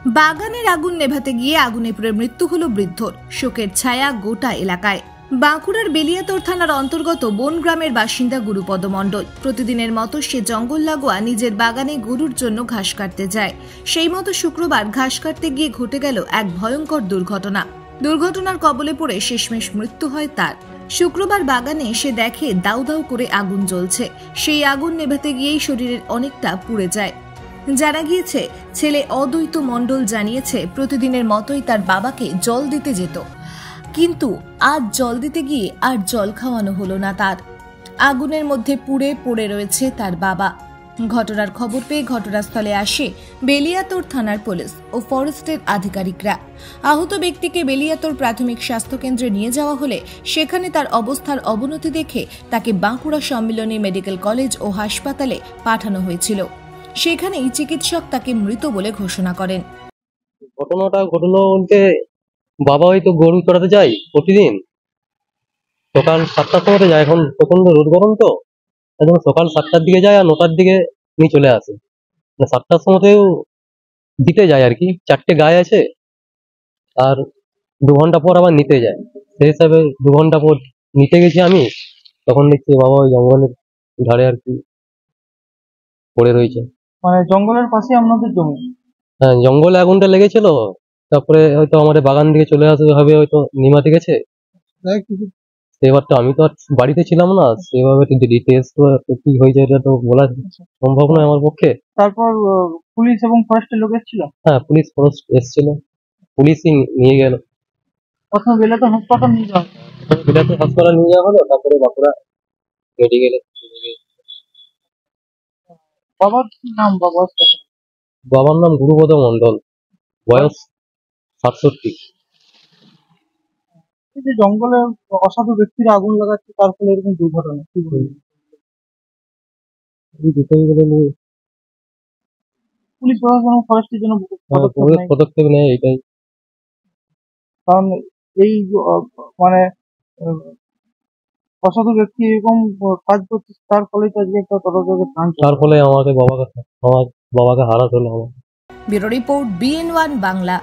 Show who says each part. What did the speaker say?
Speaker 1: বাগানের আগুন নেভাতে গিয়ে আগুনে পুড়ে মৃত্যু হলো বৃদ্ধর। শোকের ছায়া গোটা এলাকায়। বাঁকুড়ার বেলিয়াতোড় থানার অন্তর্গত বনগ্রামের বাসিন্দা গুরুপদ মণ্ডল প্রতিদিনের মতো সে জঙ্গল লাগোয়া নিজের বাগানে গরুর জন্য ঘাস কাটতে যায়। সেই মতো শুক্রবার ঘাস কাটতে গিয়ে ঘটে গেল এক ভয়ঙ্কর দুর্ঘটনার কবলে পড়ে শেষমেশ মৃত্যু হয় তার। শুক্রবার বাগানে সে দেখে দাউ দাউ করে আগুন জ্বলছে। সেই আগুন নেভাতে গিয়েই শরীরের অনেকটা পুড়ে যায়। জানা গিয়েছে, ছেলে অদ্বৈত মণ্ডল জানিয়েছে প্রতিদিনের মতোই তার বাবাকে জল দিতে যেত, কিন্তু আজ জল দিতে গিয়ে আর জল খাওয়ানো হলো না তার। আগুনের মধ্যে পুড়ে পড়ে রয়েছে তার বাবা। ঘটনার খবর পেয়ে ঘটনাস্থলে আসে বেলিয়াতোড় থানার পুলিশ ও ফরেস্টের আধিকারিকরা। আহত ব্যক্তিকে বেলিয়াতোড় প্রাথমিক স্বাস্থ্যকেন্দ্রে নিয়ে যাওয়া হলে সেখানে তার অবস্থার অবনতি দেখে তাকে বাঁকুড়া সম্মিলনী মেডিকেল কলেজ ও হাসপাতালে পাঠানো হয়েছিল। সেখানেই চিকিৎসক তাকে মৃত বলে ঘোষণা করেন।
Speaker 2: ঘটনাটা ঘটলো বলতে, বাবা হয়তো গরু চড়াতে যায় প্রতিদিন। সকাল 7টার সময় যায়, এখন প্রচন্ড রোদ গরম তো, এখন সকাল 7টার দিকে যায় আর 9টার দিকে নিয়ে চলে আসে। 7টার সময়তেও দিতে যায় আর কি, 4টে গায়ে আছে, আর 2 ঘন্টা পর আবার নিতে যায়। সেই হিসাবে 2 ঘন্টা পর নিতে গেছি আমি, তখন দেখছি বাবা ওই জঙ্গলের ধারে আর কি পড়ে রয়েছে।
Speaker 3: মানে জঙ্গলের পাশে আপনাদের জমি?
Speaker 2: হ্যাঁ, জঙ্গলে আগুনটা লেগেছিল, তারপরে হয়তো আমাদের বাগান দিকে চলে আসবে ভাবে হয়তো নিমাতে গেছে। এবার তো আমি তো আর বাড়িতে ছিলাম না, সেভাবে কি হয়েছে এটা তো বলা সম্ভব নয় আমার পক্ষে।
Speaker 3: তারপর পুলিশ এবং ফরেস্টের লোক এসেছিল?
Speaker 2: হ্যাঁ, পুলিশ ফরেস্ট এসেছিল, পুলিশই নিয়ে গেল।
Speaker 3: প্রথমে বেলাতে হাসপাতাল নিয়ে যাওয়া হলো।
Speaker 2: বিলাতে হাসপাতাল নিয়ে যাওয়া হলো, তারপরে বাঁকুড়া মেডিকেলে।
Speaker 3: বাবার কি নাম?
Speaker 2: বাবার নাম গুরুপদ মণ্ডল, বয়স 67।
Speaker 3: এই যে জঙ্গলে অসাধু ব্যক্তিরা আগুন লাগাচ্ছে, তার ফলে এরকম দুর্ঘটনা, কি বলবেন?
Speaker 2: এই বিষয়গুলো নিয়ে
Speaker 3: পুলিশ প্রশাসন এবং ফরেস্টের জন্য
Speaker 2: পদক্ষেপ নেয় এটাই।
Speaker 3: কারণ এই মানে অসাধু ব্যক্তি এরকম কাজ করছে, তার ফলে তো আজকে একটা তরতাজা প্রাণ চলে
Speaker 2: তার ফলে আমার বাবাকে হারাতে হলো আমার।
Speaker 1: Bureau report BN1 Bangla.